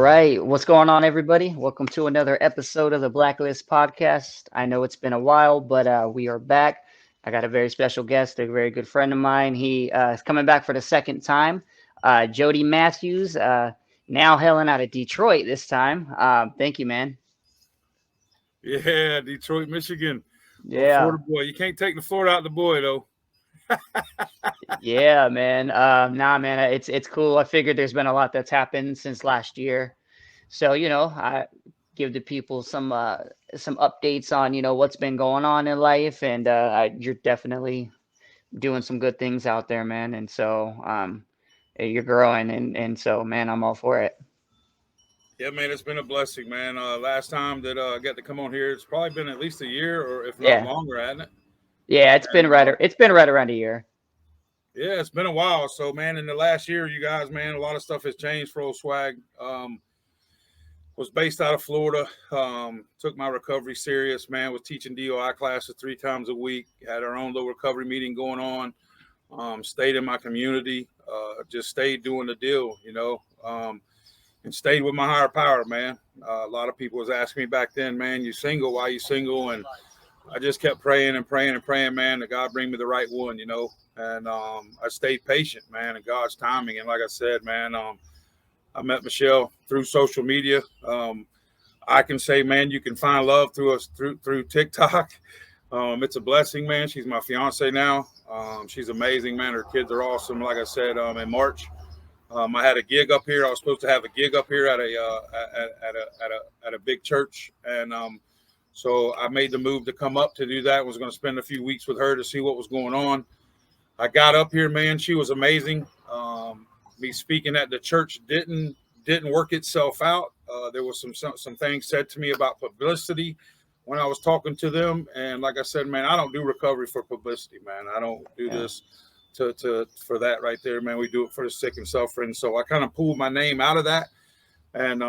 right, what's going on, everybody? Welcome to another episode of the Blaklist podcast. I know it's been a while, but we are back. I got a very special guest, a very good friend of mine. He is coming back for the second time. Jody Mathews, now hailing out of Detroit this time. Thank you, man. Yeah, Detroit, Michigan. Well, Yeah, Florida boy. You can't take the Florida out the boy, though. yeah, man. Nah, man, it's cool. I figured there's been a lot that's happened since last year. So, I give the people some updates on, what's been going on in life, and you're definitely doing some good things out there, man. And so you're growing, and so, man, I'm all for it. Yeah, man, it's been a blessing, man. Last time that I got to come on here, it's probably been at least a year, or if not Yeah, longer, hasn't it? yeah, And it's been right around a year. yeah, it's been a while. So, man, in the last year, you guys, man, a lot of stuff has changed for old Swag. Was based out of Florida. Took my recovery serious, man. Was teaching DOI classes 3 times a week. Had our own little recovery meeting going on. Stayed in my community. Just stayed doing the deal, and stayed with my higher power, man. A lot of people was asking me back then, man, you single? Why you single? And I just kept praying and praying and praying, man, that God bring me the right one. And I stayed patient, man, in God's timing. And like I said, man, I met Michelle through social media. I can say, man, you can find love through us through TikTok. It's a blessing, man. She's my fiance now. She's amazing, man. Her kids are awesome. Like I said, in March, I had a gig up here. I was supposed to have a gig up here at a big church, and so I made the move to come up to do that. I was going to spend a few weeks with her to see what was going on. I got up here, man. She was amazing. Me speaking at the church didn't work itself out. There was some things said to me about publicity when I was talking to them, and like I said, man, I don't do recovery for publicity, man. I don't do this to for that right there, man. We do it for the sick and suffering. So I kind of pulled my name out of that, and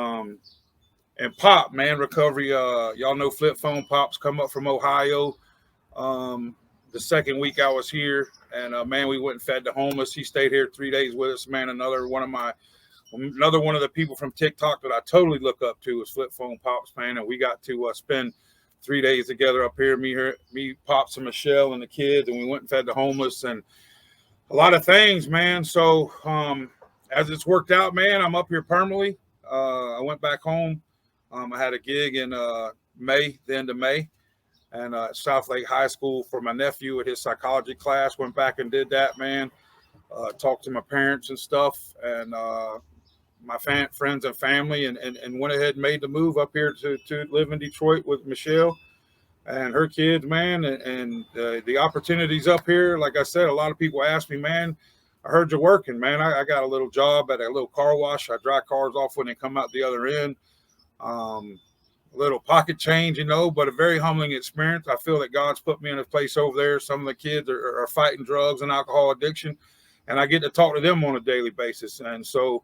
Pop, man, recovery. Y'all know Flip Phone Pop's come up from Ohio. The second week I was here, and man, we went and fed the homeless. He stayed here 3 days with us, man. Another one of the people from TikTok that I totally look up to is Flip Phone Pops, man. And we got to spend 3 days together up here, me, Pops, and Michelle and the kids, and we went and fed the homeless and a lot of things, man. So as it's worked out, man, I'm up here permanently. I went back home. I had a gig in the end of May, and South Lake High School for my nephew at his psychology class. Went back and did that, man. Talked to my parents and stuff, and my friends and family, and went ahead and made the move up here to live in Detroit with Michelle and her kids, man. And the opportunities up here, like I said, a lot of people ask me, man, I heard you're working, man. I got a little job at a little car wash. I dry cars off when they come out the other end. A little pocket change, but a very humbling experience. I feel that God's put me in a place over there. Some of the kids are fighting drugs and alcohol addiction, and I get to talk to them on a daily basis. And so,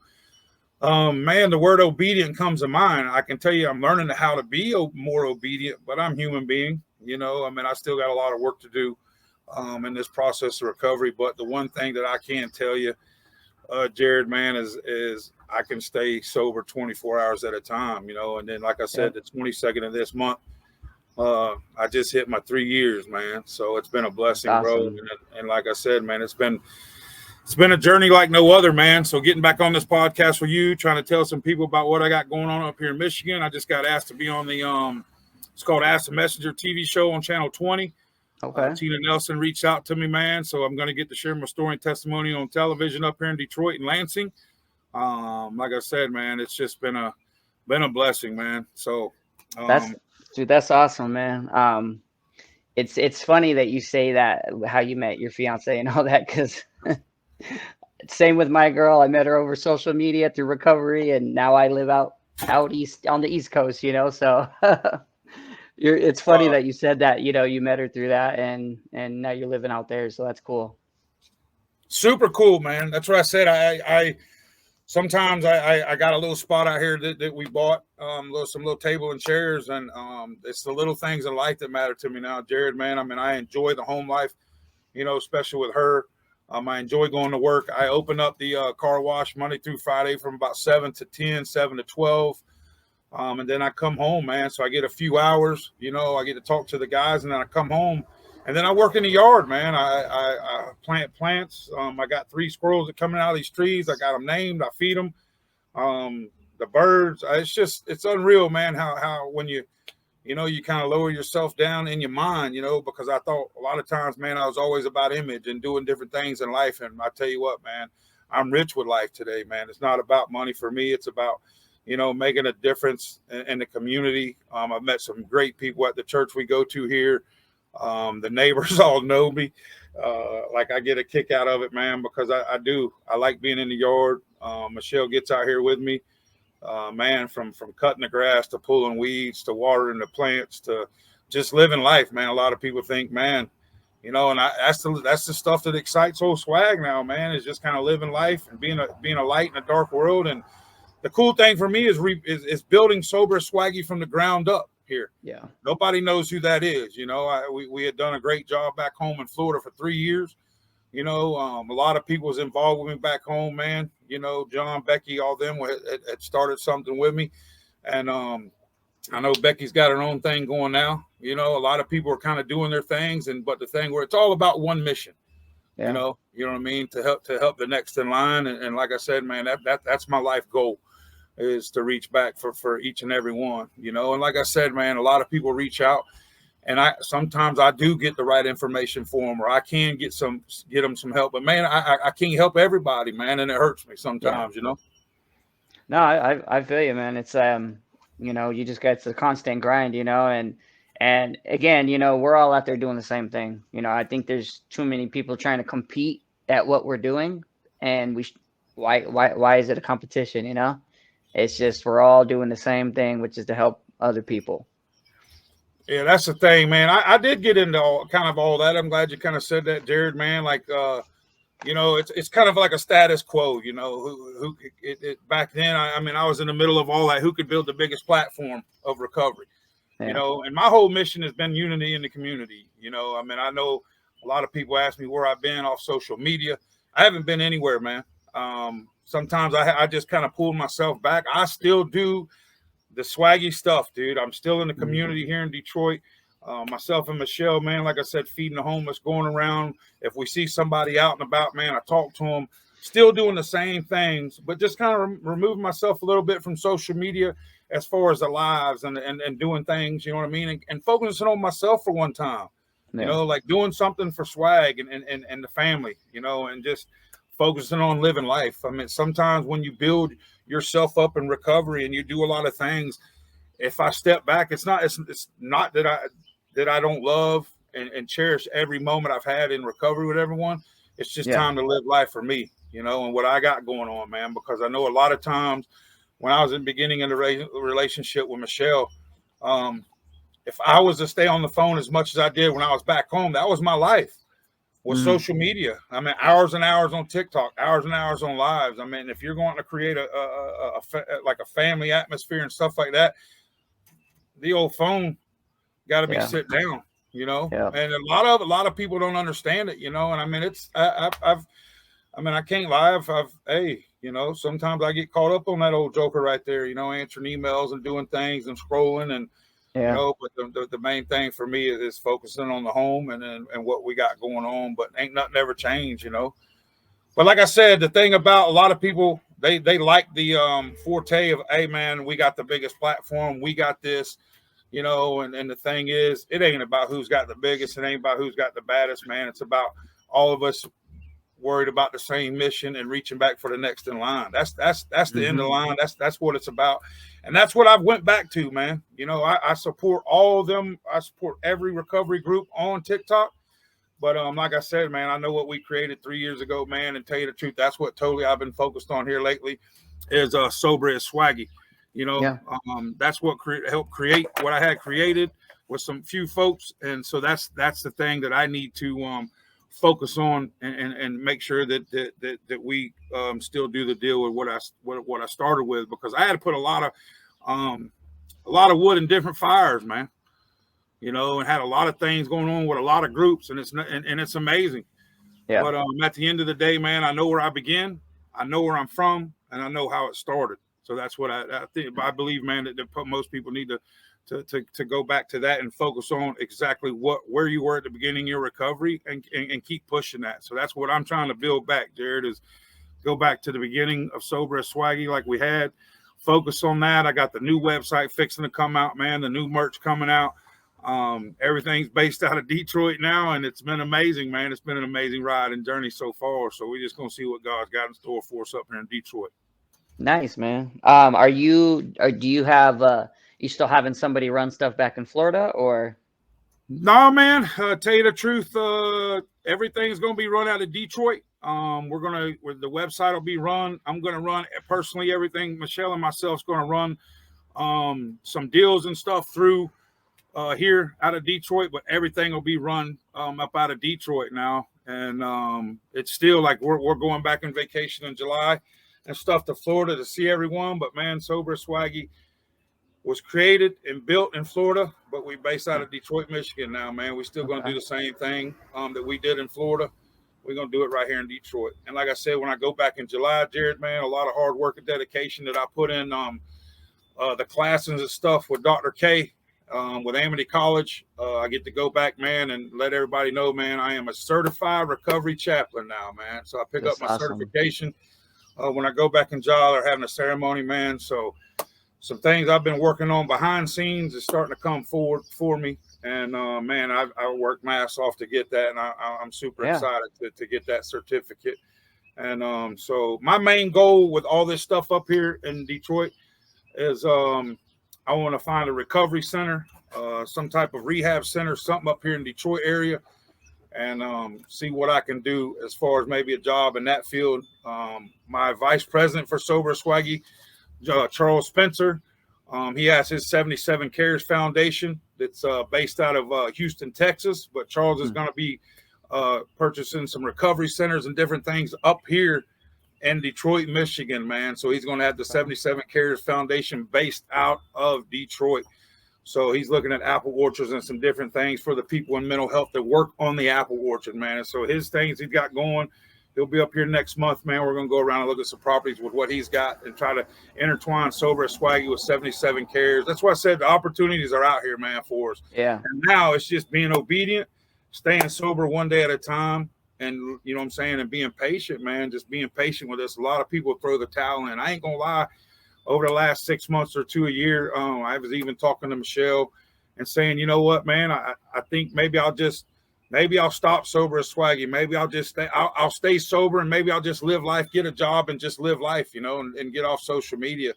man, the word obedient comes to mind. I can tell you I'm learning how to be more obedient, but I'm a human being. I still got a lot of work to do in this process of recovery. But the one thing that I can tell you, Jared, man, is I can stay sober 24 hours at a time, and then, like I said, the 22nd of this month, I just hit my 3 years, man. So it's been a blessing, Awesome. bro. And like I said, man, it's been a journey like no other, man. So getting back on this podcast for you, trying to tell some people about what I got going on up here in Michigan. I just got asked to be on the it's called Ask the Messenger TV show on Channel 20. Okay. Tina Nelson reached out to me, man. So I'm going to get to share my story and testimony on television up here in Detroit and Lansing. Like I said, man, it's just been a blessing, man. So That's awesome, man. It's funny that you say that, how you met your fiance and all that, because same with my girl. I met her over social media through recovery, and now I live out east on the East Coast. So it's funny that you said that. You met her through that, and now you're living out there. So that's cool. Super cool, man. That's what I said. I sometimes I got a little spot out here that we bought, some little table and chairs, and it's the little things in life that matter to me now, Jared, man. I mean, I enjoy the home life, especially with her. I enjoy going to work. I open up the car wash Monday through Friday from about 7 to 10, 7 to 12. And then I come home, man. So I get a few hours, I get to talk to the guys, and then I come home, and then I work in the yard, man. I plant plants. I got 3 squirrels that coming out of these trees. I got them named. I feed them. The birds. It's unreal, man. How when you kind of lower yourself down in your mind, because I thought a lot of times, man, I was always about image and doing different things in life. And I tell you what, man, I'm rich with life today, man. It's not about money for me. It's about, making a difference in the community. I've met some great people at the church we go to here. The neighbors all know me. Like I get a kick out of it, man, because I do. I like being in the yard. Michelle gets out here with me. Man, from cutting the grass to pulling weeds to watering the plants to just living life, man. A lot of people think, man, and that's the stuff that excites old Swag now, man, is just kind of living life and being a light in a dark world. And the cool thing for me is building Sober Swaggy from the ground up here. Yeah. Nobody knows who that is. We had done a great job back home in Florida for 3 years. A lot of people was involved with me back home, man. John, Becky, all them had started something with me. And I know Becky's got her own thing going now. A lot of people are kind of doing their things, but the thing where it's all about one mission. Yeah. You know what I mean? To help the next in line. And like I said, man, that's my life goal, is to reach back for each and every one. And like I said, man, a lot of people reach out. And sometimes I do get the right information for them, or I can get them some help. But man, I can't help everybody, man, and it hurts me sometimes, No, I feel you, man. It's you just got the constant grind, and again, we're all out there doing the same thing. I think there's too many people trying to compete at what we're doing, and why is it a competition? It's just we're all doing the same thing, which is to help other people. Yeah, that's the thing, man. I did get into all that. I'm glad you kind of said that, Jared, man. Like, it's kind of like a status quo, back then. I was in the middle of all that. Who could build the biggest platform of recovery? Yeah. And my whole mission has been unity in the community. I know a lot of people ask me where I've been off social media. I haven't been anywhere, man. Sometimes I just kind of pulled myself back. I still do the Swaggy stuff, dude. I'm still in the community here in Detroit. Myself and Michelle, man, like I said, feeding the homeless, going around. If we see somebody out and about, man, I talk to them. Still doing the same things, but just kind of removing myself a little bit from social media as far as the lives and doing things, you know what I mean? And focusing on myself for one time, like doing something for Swag and the family, and just focusing on living life. Sometimes when you build yourself up in recovery and you do a lot of things, if I step back, it's not that I don't love and cherish every moment I've had in recovery with everyone. It's just time to live life for me, and what I got going on, man, because I know a lot of times when I was in the beginning of the relationship with Michelle, if I was to stay on the phone as much as I did when I was back home, that was my life. With social media, hours and hours on TikTok, hours and hours on lives. If you're going to create a family atmosphere and stuff like that, the old phone got to be sit down, And a lot of people don't understand it, And I can't lie. Sometimes I get caught up on that old joker right there, answering emails and doing things and scrolling and. But the main thing for me is focusing on the home and what we got going on. But ain't nothing ever changed, But like I said, the thing about a lot of people, they like the forte of, hey, man, we got the biggest platform. We got this, and the thing is, it ain't about who's got the biggest. It ain't about who's got the baddest, man. It's about all of us worried about the same mission and reaching back for the next in line. That's the end of the line. That's what it's about. And that's what I've went back to, man. I support all of them. I support every recovery group on TikTok. But like I said, man, I know what we created 3 years ago, man. And tell you the truth, that's what totally I've been focused on here lately is Sober as Swaggy. That's what helped create what I had created with some few folks. And so that's the thing that I need to focus on and make sure that we still do the deal with what I started with, because I had to put a lot of wood in different fires, man, and had a lot of things going on with a lot of groups, and it's amazing. Yeah. But at the end of the day, man, I know where I begin, I know where I'm from, and I know how it started. So that's what I think. I believe, man, that most people need to go back to that and focus on exactly where you were at the beginning of your recovery, and keep pushing that. So that's what I'm trying to build back, Jared, is go back to the beginning of Sober as Swaggy like we had. Focus on that. I got the new website fixing to come out, man. The new merch coming out. Everything's based out of Detroit now, and it's been amazing, man. It's been an amazing ride and journey so far. So we're just gonna see what God's got in store for us up here in Detroit. Nice, man. Do you have you still having somebody run stuff back in Florida, or? No, man. Tell you the truth, everything's gonna be run out of Detroit. The website will be run. I'm gonna run personally everything. Michelle and myself's gonna run some deals and stuff through here out of Detroit, but everything will be run up out of Detroit now. And it's still like we're going back on vacation in July and stuff to Florida to see everyone. But man, Sober Swaggy was created and built in Florida, but we based out of Detroit, Michigan now, man. We're still going to do the same thing that we did in Florida. We're going to do it right here in Detroit. And like I said, when I go back in July, Jared, man, a lot of hard work and dedication that I put in the classes and stuff with Dr. K with Amity College. I get to go back, man, and let everybody know, man, I am a certified recovery chaplain now, man. So I pick up my certification when I go back in July. They're having a ceremony, man. So some things I've been working on behind scenes is starting to come forward for me. And, man, I worked my ass off to get that, and I'm super excited to get that certificate. And so my main goal with all this stuff up here in Detroit is I want to find a recovery center, some type of rehab center, something up here in Detroit area, and see what I can do as far as maybe a job in that field. My vice president for Sober Swaggy, Charles Spencer, he has his 77 Cares Foundation that's based out of Houston, Texas. But Charles is going to be purchasing some recovery centers and different things up here in Detroit, Michigan, man. So he's going to have the 77 Cares Foundation based out of Detroit. So he's looking at apple orchards and some different things for the people in mental health that work on the apple orchard, man. And so his things he's got going, he'll be up here next month, man. We're going to go around and look at some properties with what he's got and try to intertwine Sober as Swaggy with 77 Cares. That's why I said the opportunities are out here, man, for us. Yeah. And now it's just being obedient, staying sober one day at a time. And you know what I'm saying? And being patient, man, just being patient with us. A lot of people throw the towel in. I ain't going to lie. Over the last 6 months or to a year, I was even talking to Michelle and saying, you know what, man, I think maybe I'll stop Sober as Swaggy. Maybe I'll just stay, I'll stay sober, and maybe I'll just live life, get a job and just live life, you know, and get off social media.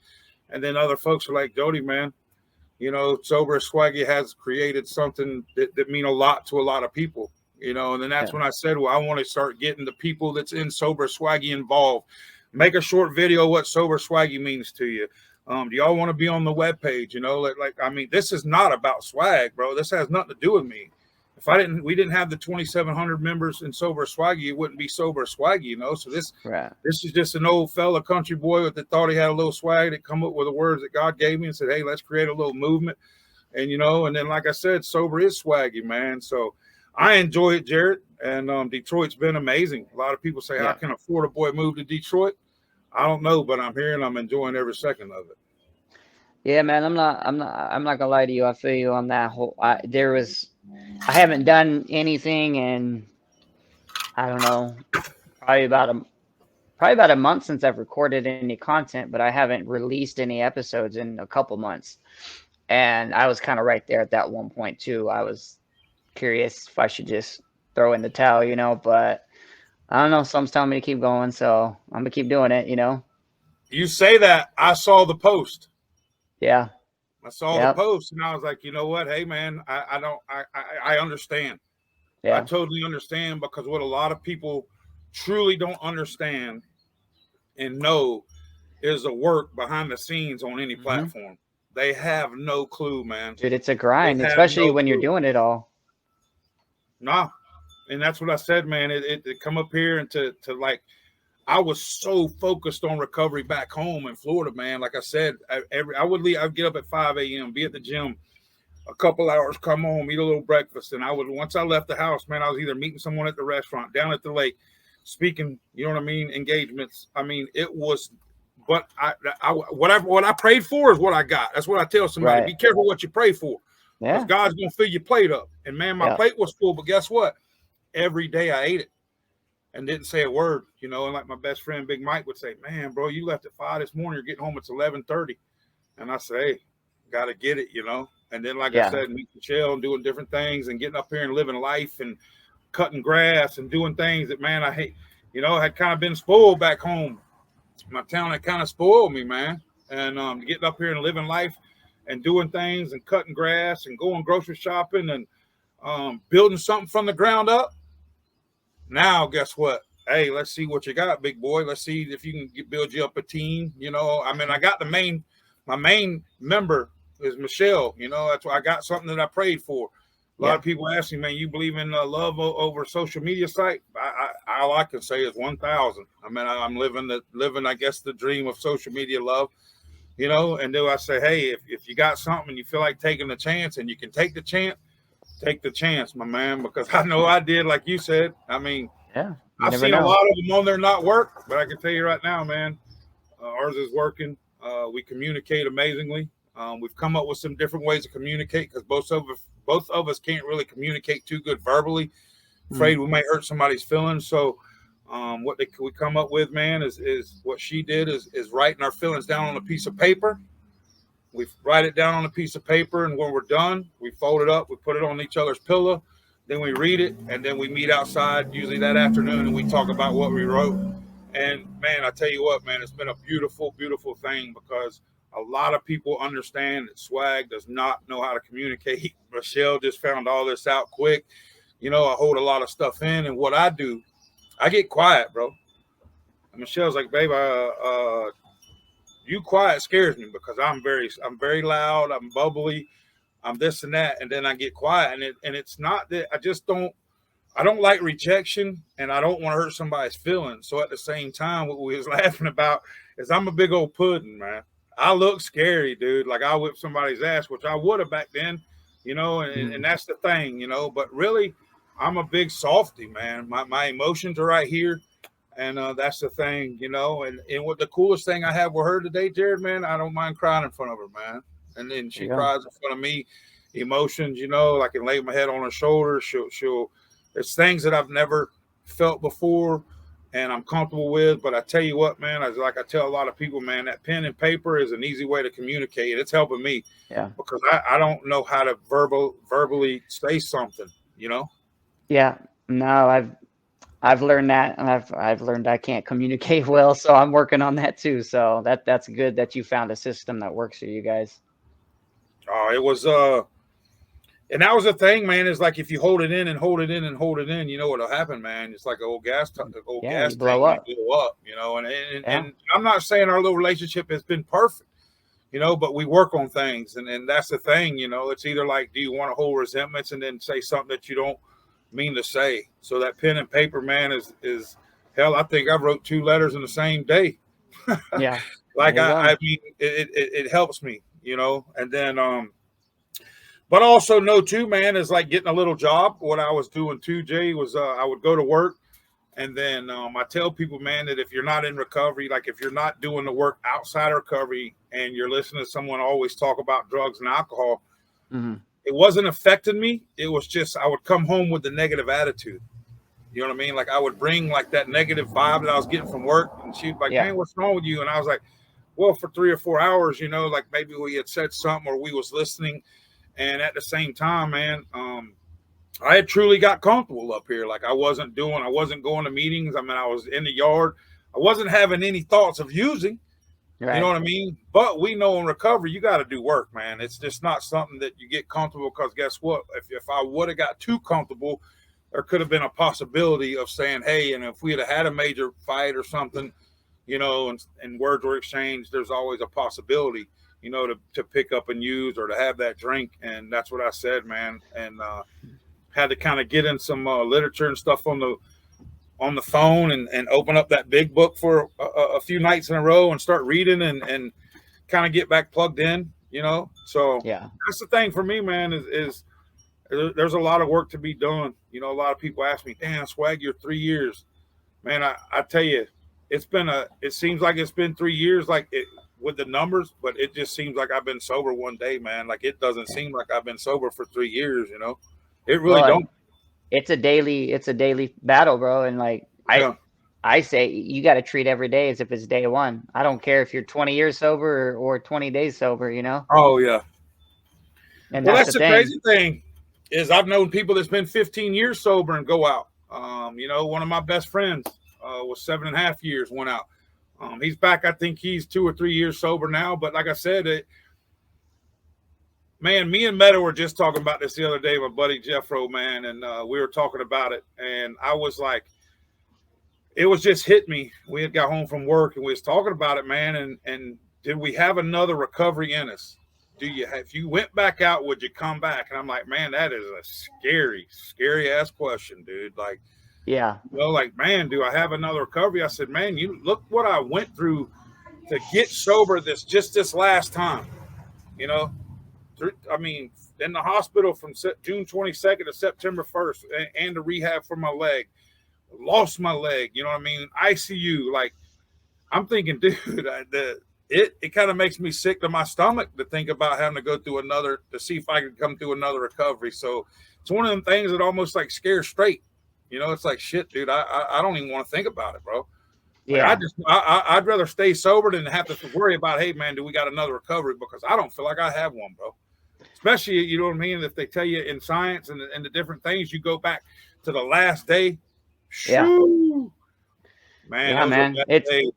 And then other folks are like, Jody, man, you know, Sober as Swaggy has created something that mean a lot to a lot of people. You know, and then that's when I said, well, I want to start getting the people that's in Sober Swaggy involved. Make a short video what Sober Swaggy means to you. Do y'all want to be on the webpage? You know, I mean, this is not about swag, bro. This has nothing to do with me. If we didn't have the 2,700 members in Sober Swaggy, it wouldn't be Sober Swaggy, you know. So this is just an old fella country boy that thought he had a little swag that come up with the words that God gave me and said, hey, let's create a little movement. And, you know, and then, like I said, sober is swaggy, man. So I enjoy it, Jared, and Detroit's been amazing. A lot of people say, how can a Florida boy move to Detroit? I don't know, but I'm here and I'm enjoying every second of it. Yeah, man, I'm not gonna lie to you. I feel you on that whole. I haven't done anything in, I don't know, probably about a month since I've recorded any content, but I haven't released any episodes in a couple months. And I was kind of right there at that one point too. I was curious if I should just throw in the towel, you know, but I don't know. Someone's telling me to keep going, so I'm gonna keep doing it, you know. You say that, I saw the post. Yeah. I saw the post and I was like, you know what? Hey man, I understand. Yeah. I totally understand, because what a lot of people truly don't understand and know is the work behind the scenes on any platform. They have no clue, man. Dude, it's a grind, especially when you're doing it all. Nah. And that's what I said, man. It come up here and to like, I was so focused on recovery back home in Florida, man. Like I said, I'd get up at 5 a.m., be at the gym, a couple hours, come home, eat a little breakfast. And once I left the house, man, I was either meeting someone at the restaurant, down at the lake, speaking, you know what I mean, engagements. I mean, it was, but what I prayed for is what I got. That's what I tell somebody. Right. Be careful what you pray for, because Yeah. God's going to fill your plate up. And man, my Yeah. plate was full, but guess what? Every day I ate it and didn't say a word, you know. And like my best friend, Big Mike, would say, man, bro, you left at 5 this morning. You're getting home, it's 11:30. And I say, hey, got to get it, you know. And then, like I said, meet Michelle and doing different things and getting up here and living life and cutting grass and doing things that, man, I hate. You know, I had kind of been spoiled back home. My town had kind of spoiled me, man. And getting up here and living life and doing things and cutting grass and going grocery shopping and building something from the ground up. Now, guess what? Hey, let's see what you got, big boy. Let's see if you can build you up a team. You know, I mean, I got my main member is Michelle. You know, that's why I got something that I prayed for. A lot of people ask me, man, you believe in love over social media site? All I can say is 1,000. I mean, I'm living, I guess, the dream of social media love, you know. And do I say, hey, if you got something and you feel like taking the chance and you can take the chance, my man, because I know I did, like you said. I mean, I've seen a lot of them on there not work, but I can tell you right now, man, ours is working. We communicate amazingly. We've come up with some different ways to communicate, because both of us can't really communicate too good verbally. Afraid we might hurt somebody's feelings. So what we come up with, man, is what she did is writing our feelings down on a piece of paper. We write it down on a piece of paper, and when we're done, we fold it up, we put it on each other's pillow, then we read it, and then we meet outside, usually that afternoon, and we talk about what we wrote. And man, I tell you what, man, it's been a beautiful, beautiful thing, because a lot of people understand that Swag does not know how to communicate. Michelle just found all this out quick. You know, I hold a lot of stuff in, and what I do, I get quiet, bro. And Michelle's like, babe, you quiet scares me, because I'm very loud, I'm bubbly, I'm this and that, and then I get quiet, and it's not that I don't like rejection, and I don't want to hurt somebody's feelings. So at the same time, what we was laughing about is I'm a big old pudding, man. I look scary, dude. Like I whip somebody's ass, which I would have back then, you know, and that's the thing, you know. But really, I'm a big softy, man. My emotions are right here. And that's the thing, you know. And what the coolest thing I have with her today, Jared, man, I don't mind crying in front of her, man. And then she cries in front of me. Emotions, you know, I can lay my head on her shoulder. She'll it's things that I've never felt before and I'm comfortable with. But I tell you what, man, like I tell a lot of people, man, that pen and paper is an easy way to communicate. It's helping me. Yeah. Because I don't know how to verbally say something, you know? Yeah. No, I've learned that, and I've learned I can't communicate well, so I'm working on that too. So that's good that you found a system that works for you guys. Oh, it was and that was the thing, man, is like if you hold it in and hold it in and hold it in, you know what'll happen, man. It's like an old gas tank, blow up, you know. And I'm not saying our little relationship has been perfect, you know, but we work on things, and that's the thing, you know. It's either like, do you want to hold resentments and then say something that you don't mean to say? So that pen and paper, man, is hell. I think I wrote 2 letters in the same day. Yeah, like I mean, it helps me, you know. And then but also know too, man, is like getting a little job. What I was doing too, Jay, was I would go to work, and then I tell people, man, that if you're not in recovery, like if you're not doing the work outside of recovery, and you're listening to someone always talk about drugs and alcohol, it wasn't affecting me. It was just I would come home with the negative attitude. You know what I mean? Like I would bring like that negative vibe that I was getting from work, and she'd be like, man, what's wrong with you? And I was like, well, for 3 or 4 hours, you know, like maybe we had said something or we was listening. And at the same time, man, I had truly got comfortable up here. Like I wasn't going to meetings. I mean, I was in the yard. I wasn't having any thoughts of using. Right. You know what I mean? But we know in recovery, you got to do work, man. It's just not something that you get comfortable, because guess what? If I would have got too comfortable, there could have been a possibility of saying, hey, and if we had a major fight or something, you know, and words were exchanged, there's always a possibility, you know, to pick up and use or to have that drink. And that's what I said, man. And had to kind of get in some literature and stuff on the phone and open up that big book for a few nights in a row and start reading and kind of get back plugged in. you know. So Yeah. that's the thing for me, man, is there's a lot of work to be done. You know, a lot of people ask me, damn, Swag, you're 3 years. Man, I tell you, it seems like it's been 3 years, like it with the numbers, but it just seems like I've been sober one day, man. Like it doesn't seem like I've been sober for 3 years, you know. It really Well, don't. it's a daily battle, bro. And like Yeah. I say you got to treat every day as if it's day one. I don't care if you're 20 years sober or 20 days sober, you know? Oh yeah. And Well, that's the that's the thing. crazy thing is I've known people that's been 15 years sober and go out. You know, one of my best friends was 7.5 years, went out. He's back. I think he's 2 or 3 years sober now. But like I said, man, me and Meta were just talking about this the other day, my buddy Jeffro, man, and we were talking about it. And I was like, it was just hit me. We had got home from work and we was talking about it, man. And did we have another recovery in us? If you went back out, would you come back? And I'm like, man, that is a scary ass question, dude. Like, Yeah. like, man, do I have another recovery? I said, man, you look what I went through to get sober this last time, you know. I mean, in the hospital from June 22nd to September 1st, and the rehab for my leg, lost my leg, you know what I mean? ICU, like, I'm thinking, dude, it kind of makes me sick to my stomach to think about having to go through to see if I can come through another recovery. So it's one of them things that almost like scares straight. You know, it's like, shit, dude, I don't even want to think about it, bro. Like, Yeah. I'd rather stay sober than have to worry about, hey, man, do we got another recovery? Because I don't feel like I have one, bro. Especially, you know what I mean? If they tell you in science and the different things, you go back to the last day. Yeah. Shoo, man, Yeah, those are man. bad days.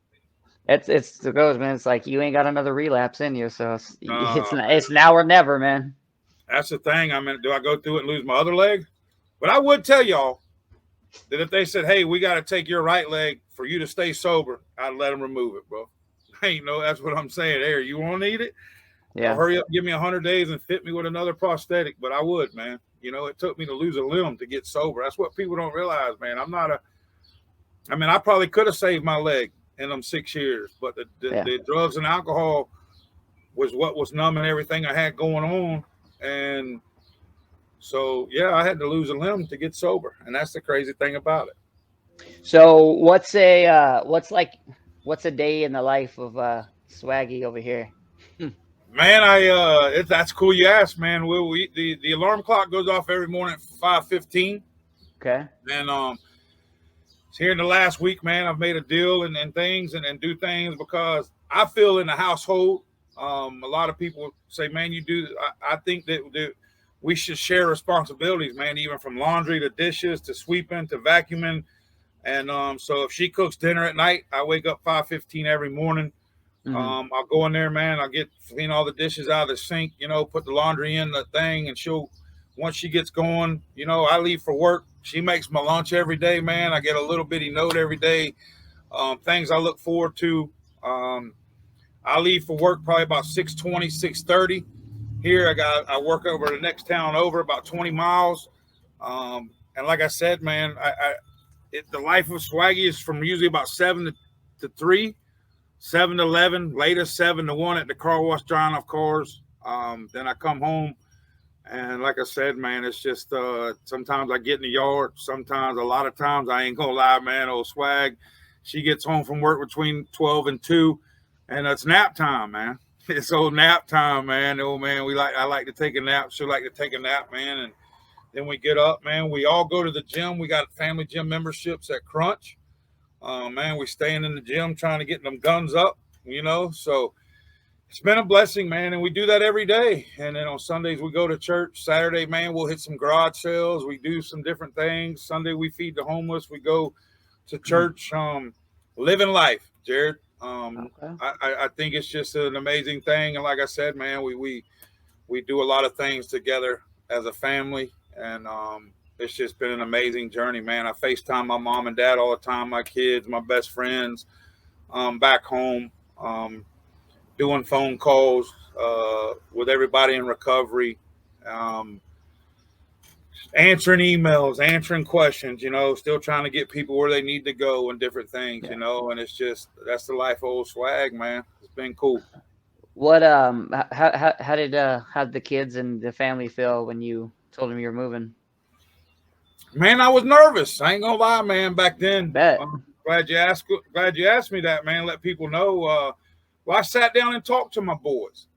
It's it goes, man. It's like you ain't got another relapse in you, so Man. it's now or never, man. That's the thing. I mean, do I go through it and lose my other leg? But I would tell y'all that if they said, hey, we got to take your right leg for you to stay sober, I'd let them remove it, bro. Hey, you know, that's what I'm saying there. You won't need it? Yeah. Hurry up, give me 100 days and fit me with another prosthetic. But I would, man. You know, it took me to lose a limb to get sober. That's what people don't realize, man. I probably could have saved my leg in them 6 years, but the drugs and alcohol was what was numbing everything I had going on. And so, yeah, I had to lose a limb to get sober. And that's the crazy thing about it. So what's a day in the life of Swaggy over here? Man, that's cool you asked, man. The alarm clock goes off every morning at 5:15. Okay. And here in the last week, man, I've made a deal and things and do things because I feel in the household, a lot of people say, man, you do. I think that we should share responsibilities, man, even from laundry to dishes to sweeping to vacuuming. And so if she cooks dinner at night, I wake up 5:15 every morning. I'll go in there, man. I'll clean all the dishes out of the sink, you know, put the laundry in the thing, and once she gets going, you know, I leave for work. She makes my lunch every day, man. I get a little bitty note every day. Things I look forward to. I leave for work probably about 6:20, 6:30. Here I work over the next town over about 20 miles. And like I said, man, the life of Swaggy is from usually about 7 to 3. 7 to 11, latest 7 to 1 at the car wash drying off cars. Then I come home, and like I said, man, it's just sometimes I get in the yard. Sometimes, a lot of times, I ain't gonna lie, man. Old Swag, she gets home from work between 12 and 2, and it's nap time, man. It's old nap time, man. Oh man, I like to take a nap. She like to take a nap, man. And then we get up, man. We all go to the gym. We got family gym memberships at Crunch. Man, we staying in the gym trying to get them guns up, you know. So it's been a blessing, man, and we do that every day. And then on Sundays we go to church. Saturday, man, we'll hit some garage sales. We do some different things. Sunday we feed the homeless. We go to church. Living life, Jared. Okay. I think it's just an amazing thing. And like I said, man, we do a lot of things together as a family, and it's just been an amazing journey, man. I FaceTime my mom and dad all the time, my kids, my best friends, back home, doing phone calls with everybody in recovery, answering emails, answering questions, you know, still trying to get people where they need to go and different things, you know. And it's just, that's the life of old Swag, man. It's been cool. What how did the kids and the family feel when you told them you were moving? Man, I was nervous. I ain't gonna lie, man. Back then, Bet. glad you asked. Glad you asked me that, man. Let people know. Well, I sat down and talked to my boys,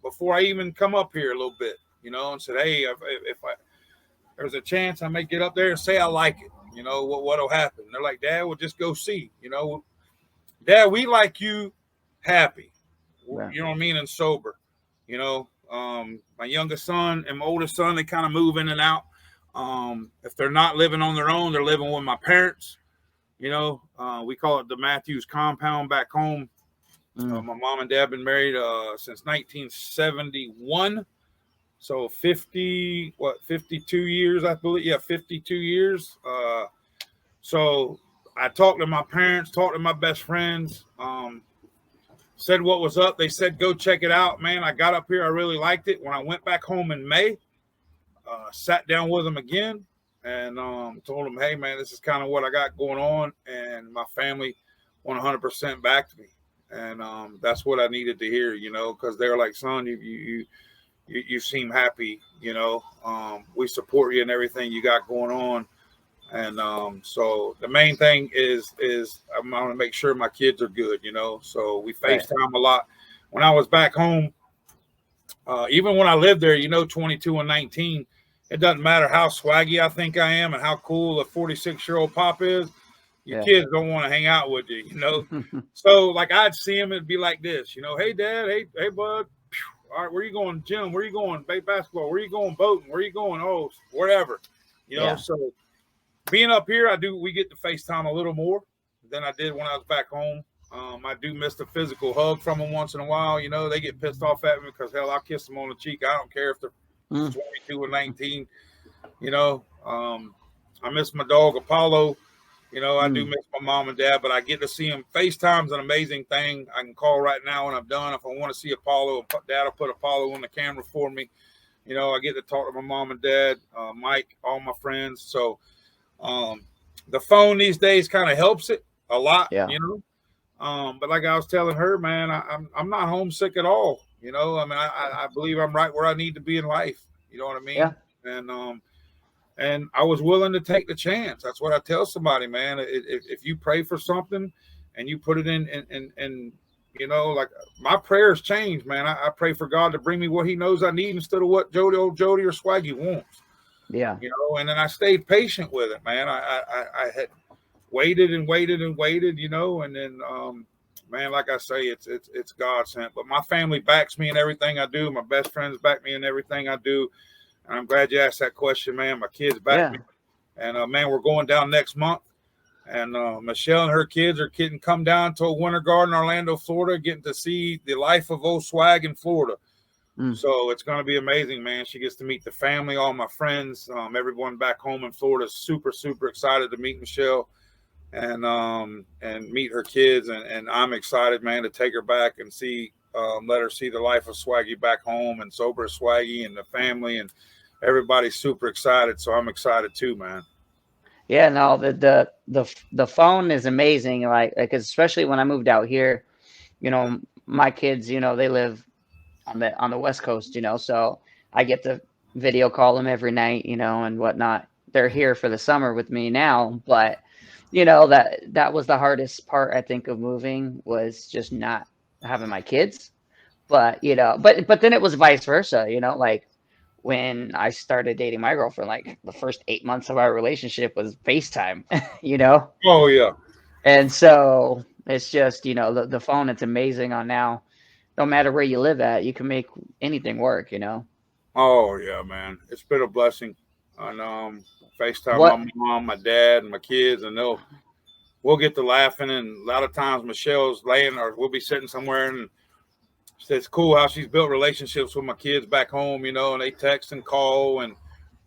before I even come up here a little bit, and said, hey, if there's a chance I may get up there and say I like it, what'll happen? They're like, Dad, we'll just go see. Dad, we like you happy. Yeah. You know what I mean, and sober. My youngest son and my oldest son, they kind of move in and out. If they're not living on their own, they're living with my parents. We call it the Mathews compound back home. My mom and dad been married since 1971. So 52 years, I believe. Yeah, 52 years. So I talked to my parents, talked to my best friends, said what was up. They said, go check it out, man. I got up here. I really liked it. When I went back home in May, sat down with them again and told them, hey, man, this is kind of what I got going on. And my family 100% backed me. And that's what I needed to hear, because they're like, son, you seem happy, we support you and everything you got going on. And so the main thing is I'm going to make sure my kids are good, so we FaceTime a lot. When I was back home, even when I lived there, 22 and 19, it doesn't matter how swaggy I think I am and how cool a 46-year-old pop is. Your kids don't want to hang out with you, So like I'd see him, it'd be like this, hey, Dad, hey, bud. All right, where you going, gym? Where you going, basketball? Where you going, boating? Where you going? Oh, wherever, So being up here, we get to FaceTime a little more than I did when I was back home. I do miss the physical hug from them once in a while. They get pissed off at me because, hell, I'll kiss them on the cheek. I don't care if they're 22 or 19. I miss my dog, Apollo. I do miss my mom and dad, but I get to see them. FaceTime's an amazing thing. I can call right now when I'm done. If I want to see Apollo, Dad will put Apollo on the camera for me. I get to talk to my mom and dad, Mike, all my friends. So the phone these days kind of helps it a lot, but like I was telling her, man, I'm not homesick at all. I believe I'm right where I need to be in life. You know what I mean? Yeah. And I was willing to take the chance. That's what I tell somebody, man. If you pray for something and you put it in, like my prayers change, man. I pray for God to bring me what He knows I need instead of what Jody or Swaggy wants. Yeah. And then I stayed patient with it, man. I had waited and waited and waited, and then man, like I say, it's God sent. But my family backs me in everything I do. My best friends back me in everything I do. And I'm glad you asked that question, man. My kids back me. And man, we're going down next month. And Michelle and her kids are getting come down to a winter garden, Orlando, Florida, getting to see the life of old Swag in Florida. So it's going to be amazing, man. She gets to meet the family, all my friends, everyone back home in Florida is super, super excited to meet Michelle and meet her kids. And I'm excited, man, to take her back and see, let her see the life of Swaggy back home and sober Swaggy and the family, and everybody's super excited. So I'm excited too, man. Yeah, no, the phone is amazing. Like, especially when I moved out here, my kids, they live on the West Coast, so I get to video call them every night, and whatnot. They're here for the summer with me now, but that was the hardest part, I think, of moving, was just not having my kids. But but then it was vice versa, like when I started dating my girlfriend, like the first 8 months of our relationship was FaceTime, Oh yeah. And so it's just, the phone, it's amazing on now. No matter where you live at, you can make anything work, Oh yeah, man. It's been a blessing. And FaceTime What? my mom, my dad, and my kids, and we'll get to laughing. And a lot of times Michelle's laying, or we'll be sitting somewhere, and it's cool how she's built relationships with my kids back home, and they text and call. And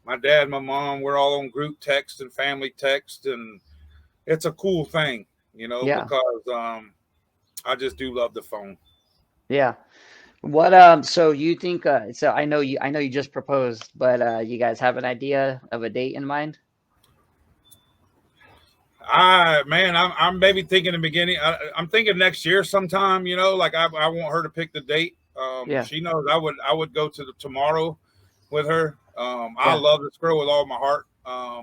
my dad and my mom, we're all on group text and family text, and it's a cool thing, Yeah. because I just do love the phone. Yeah. So you think, so I know you just proposed, but you guys have an idea of a date in mind? I'm maybe thinking the beginning. I'm thinking next year sometime. Like I want her to pick the date. Yeah. She knows I would go to the tomorrow with her. I Yeah. love this girl with all my heart.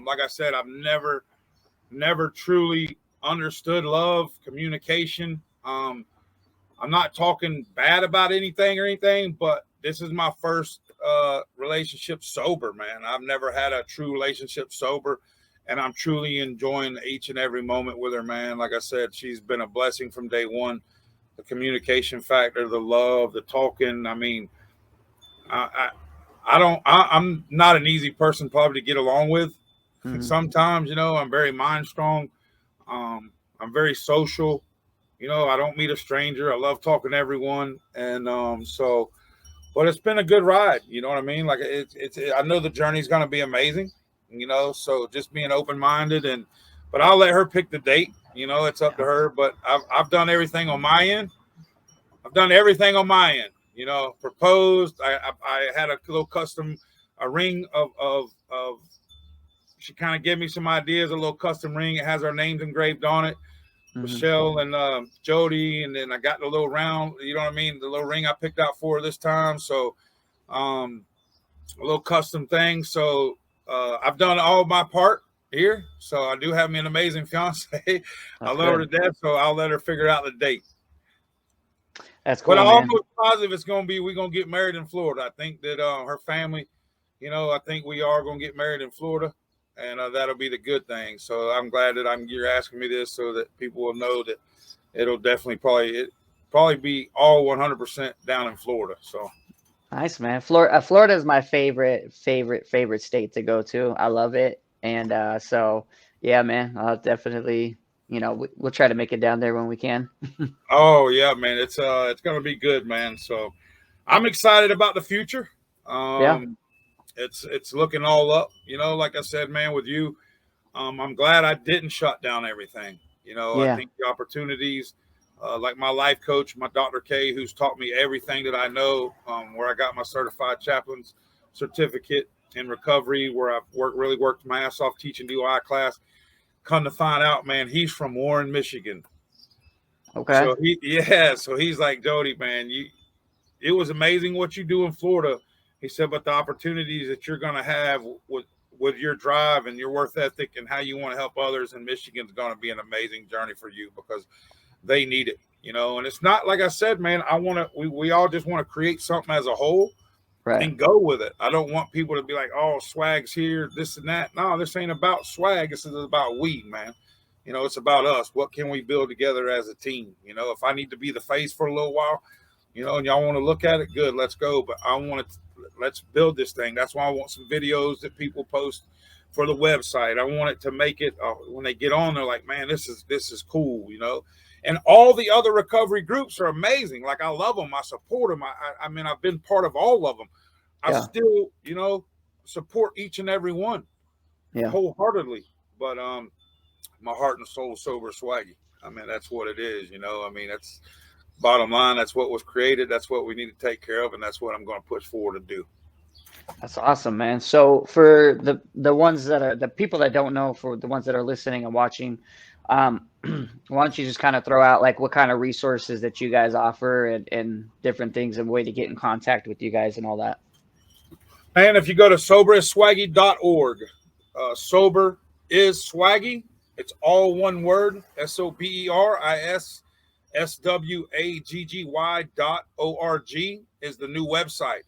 Like I said, I've never truly understood love, communication. I'm not talking bad about anything or anything, but this is my first relationship sober, man. I've never had a true relationship sober, and I'm truly enjoying each and every moment with her, man. Like I said, she's been a blessing from day one. The communication factor, the love, the talking. I mean, I, I'm not an easy person probably to get along with. Hmm. Sometimes, I'm very mind strong. I'm very social. I don't meet a stranger. I love talking to everyone, and but it's been a good ride. You know what I mean? Like I know the journey's going to be amazing. So just being open minded, but I'll let her pick the date. It's up to Yeah. her. But I've done everything on my end. I've done everything on my end. Proposed. I had a little custom, a ring of. She kind of gave me some ideas, a little custom ring. It has our names engraved on it. Hmm. Michelle and Jody, and then I got the little round, you know what I mean, the little ring I picked out for her this time. So um, a little custom thing. So I've done all my part here. So I do have me an amazing fiance. I That's love her to good. death. So I'll let her figure out the date. That's But cool, I'm man. almost positive it's going to be we're going to get married in Florida. I think that her family, I think we are going to get married in Florida, and that'll be the good thing. So I'm glad that you're asking me this so that people will know that it'll definitely probably be all 100% down in Florida. So Nice, man. Florida is my favorite state to go to. I love it. And so yeah, man, I'll definitely, we'll try to make it down there when we can. oh yeah, man, it's gonna be good, man. So I'm excited about the future. Yeah. Um, it's looking all up. Like I said, man, with you, I'm glad I didn't shut down everything. I Yeah. think the opportunities, like my life coach, my Dr. K, who's taught me everything that I know, where I got my certified chaplain's certificate in recovery, where I've really worked my ass off teaching DUI class. Come to find out, man, he's from Warren, Michigan. Okay. So he's like, Jody, man, it was amazing what you do in Florida. He said, but the opportunities that you're going to have with your drive and your work ethic and how you want to help others in Michigan is going to be an amazing journey for you because they need it. And it's not like I said, man. We all just want to create something as a whole Right. and go with it. I don't want people to be like, oh, swag's here, this and that. No, this ain't about swag. This is about we, man. It's about us. What can we build together as a team? If I need to be the face for a little while, and y'all want to look at it, good, let's go. But let's build this thing. That's why I want some videos that people post for the website. I want it to make it when they get on, they're like, man, this is cool. And all the other recovery groups are amazing. Like I love them. I support them. I mean, I've been part of all of them. I Yeah. still, support each and every one Yeah. wholeheartedly. But my heart and soul sober swaggy. I mean, that's what it is. I mean, that's bottom line. That's what was created. That's what we need to take care of, and that's what I'm going to push forward to do. That's awesome, man. So for the ones that are the people that don't know, for the ones that are listening and watching, why don't you just kind of throw out like what kind of resources that you guys offer and different things and way to get in contact with you guys and all that. And if you go to soberiswaggy.org, sober is swaggy. It's all one word. SOBERISSWAGGY.org is the new website.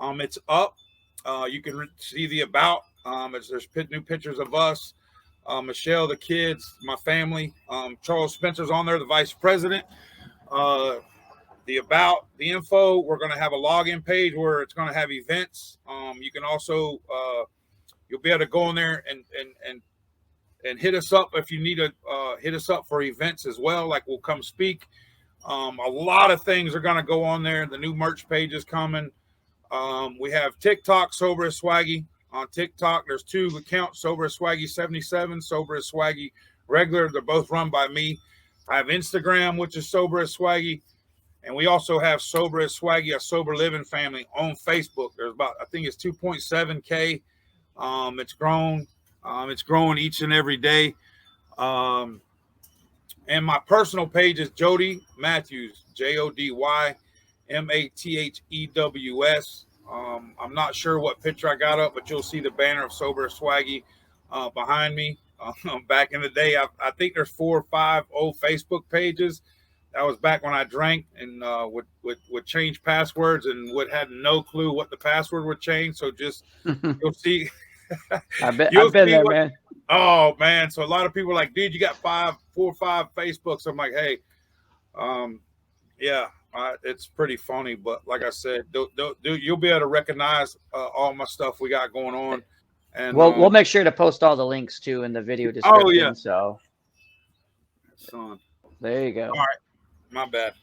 It's up. You can see the about. There's new pictures of us, Michelle, the kids, my family. Charles Spencer's on there, the vice president. The about, the info. We're going to have a login page where it's going to have events. You can also you'll be able to go in there and hit us up if you need to hit us up for events as well. Like we'll come speak. A lot of things are going to go on there. The new merch page is coming. We have TikTok, Sober as Swaggy. On TikTok, there's two accounts, Sober as Swaggy 77, Sober as Swaggy regular. They're both run by me. I have Instagram, which is Sober as Swaggy. And we also have Sober as Swaggy, a sober living family on Facebook. There's about, I think it's 2.7K. It's grown. It's growing each and every day. And my personal page is Jody Mathews, JodyMathews. I'm not sure what picture I got up, but you'll see the banner of Sober Swaggy behind me. Back in the day, I think there's 4 or 5 old Facebook pages. That was back when I drank and would change passwords and had no clue what the password would change. So just you'll see. I've been there, man. Oh man! So a lot of people are like, dude, you got 4 or 5 Facebooks. I'm like, hey, yeah, it's pretty funny. But like I said, you'll be able to recognize all my stuff we got going on. And we'll make sure to post all the links too in the video description. Oh yeah. So son, there you go. All right, my bad.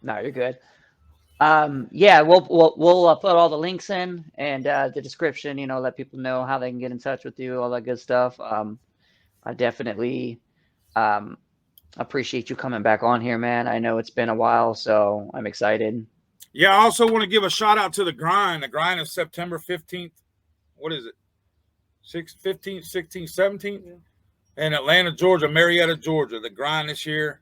No, you're good. Yeah, we'll put all the links in and the description. You know, let people know how they can get in touch with you, all that good stuff. I definitely appreciate you coming back on here, man. I know it's been a while, so I'm excited. Yeah, I also want to give a shout out to the grind. The grind is September 15th. What is it? 15th, 16th, 17th? Yeah. In Atlanta, Georgia, Marietta, Georgia. The grind this year.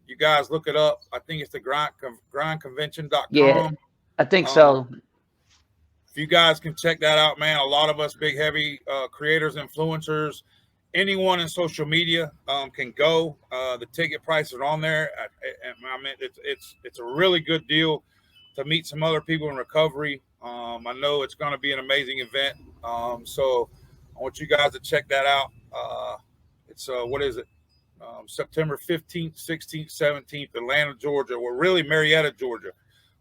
You guys look it up. I think it's the grindconvention.com. Yeah, I think so. If you guys can check that out, man. A lot of us big, heavy creators, influencers, anyone in social media can go. The ticket prices are on there. I mean, it's a really good deal to meet some other people in recovery. I know it's going to be an amazing event. So I want you guys to check that out. It's what is it? September 15th, 16th, 17th, Atlanta, Georgia. We're really Marietta, Georgia.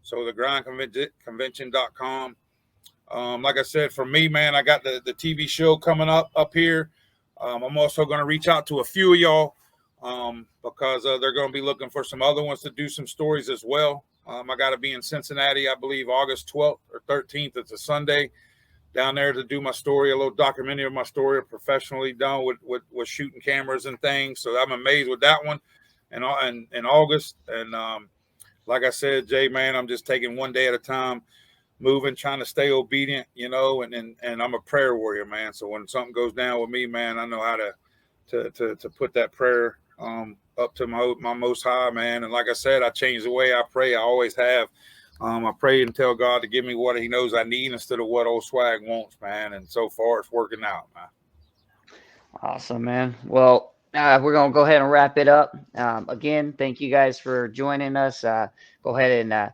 So the grindconvention.com. Like I said, for me, man, I got the TV show coming up here. I'm also going to reach out to a few of y'all because they're going to be looking for some other ones to do some stories as well. I got to be in Cincinnati, I believe, August 12th or 13th. It's a Sunday. Down there to do my story, a little documentary of my story, professionally done with shooting cameras and things. So I'm amazed with that one. And in August, and like I said, Jay, man, I'm just taking one day at a time, moving, trying to stay obedient, you know. And I'm a prayer warrior, man. So when something goes down with me, man, I know how to put that prayer up to my Most High, man. And like I said, I change the way I pray. I always have. I pray and tell God to give me what he knows I need instead of what old Swag wants, man. And so far it's working out, man. Awesome, man. Well, we're going to go ahead and wrap it up. Again, thank you guys for joining us. Go ahead and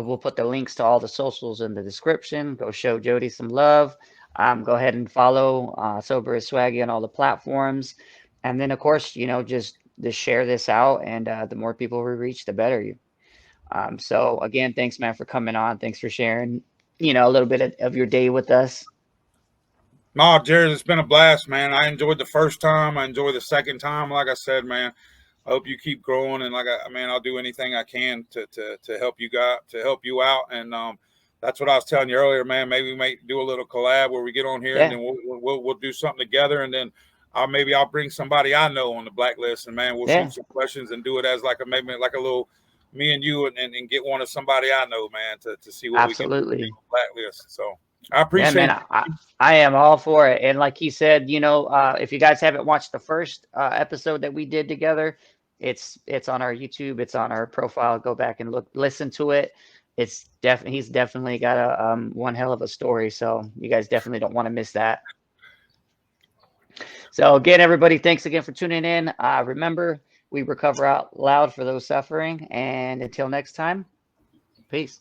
we'll put the links to all the socials in the description. Go show Jody some love. Go ahead and follow Sober as Swaggy on all the platforms. And then, of course, you know, just share this out. And the more people we reach, the better. So again, thanks, man, for coming on. Thanks for sharing, you know, a little bit of your day with us. No, Jared, it's been a blast, man. I enjoyed the first time. I enjoyed the second time. Like I said, man, I hope you keep growing. And I'll do anything I can to help you out. And that's what I was telling you earlier, man. Maybe we might do a little collab where we get on here and then we'll do something together. And then I'll bring somebody I know on the Blaklist, and man, we'll shoot some questions and do it as maybe like a little me and you and get one of somebody I know, man, to see what we can do on Blaklist. So I appreciate it. I am all for it. And like he said, you know, if you guys haven't watched the first episode that we did together, it's on our YouTube, it's on our profile. Go back and listen to it. He's definitely got a one hell of a story. So you guys definitely don't want to miss that. So again, everybody, thanks again for tuning in. Remember, we recover out loud for those suffering. And until next time, peace.